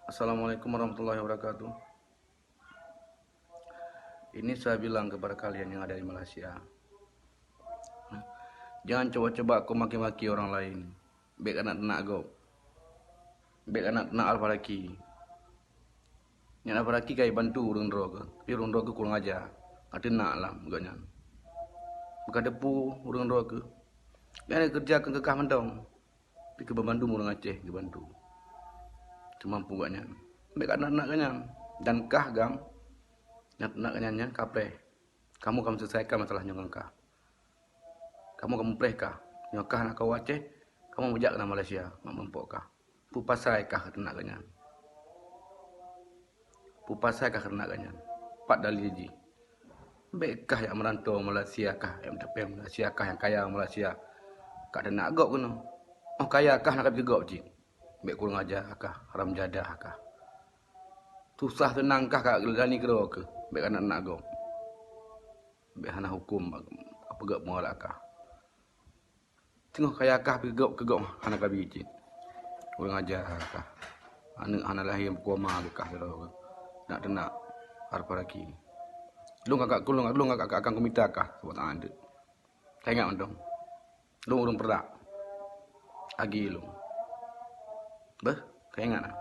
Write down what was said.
Assalamualaikum warahmatullahi wabarakatuh. Ini saya bilang kepada kalian yang ada di Malaysia, jangan coba-coba kau maki-maki orang lain. Baik anak nak kau, baik anak nak alfa laki. Yang alfa laki kaya bantu urang droga, tapi urang droga kurang ajar. Ada nak lah agaknya. Bukan depu urang droga. Yang kerja kekah mentong, tapi ke bantu urang Aceh ke bantu. Semampu agaknya. Baik anak-anak kanya dan kah gam. Nak kenyanya kapre. Kamu selesaikan masalahnya dengan kah. Kamu pleh kah. Nyokah nak kau Aceh, kamu bejak ke Malaysia, mak mempok kah. Pupasai kah nak kenyan. Pupasai kah nak kenyan. Pat dalil ji. Bekkah yang merantau Malaysia kah, yang mencapai Malaysia kah, yang kaya Malaysia. Kak ada nak gok kena. Oh kaya kah nak pergi gok ji. Bek kurang ajar kah, haram jadah kah. Susah tenang kah kak gelani kero ke. Bek anak gok. Bek hana hukum apa gak mualak kah. Tengok kaya kah pergi gok ke gok hana kabi ji. Kurang ajar kah. Anak hana lahir koma kah kero. Nak tenak harpa lagi. Lu kakak akan komita kah sebab tak ada. Saya ingat mendong. Lu urung perak. Agi lu. Bah, kaya ingat lah.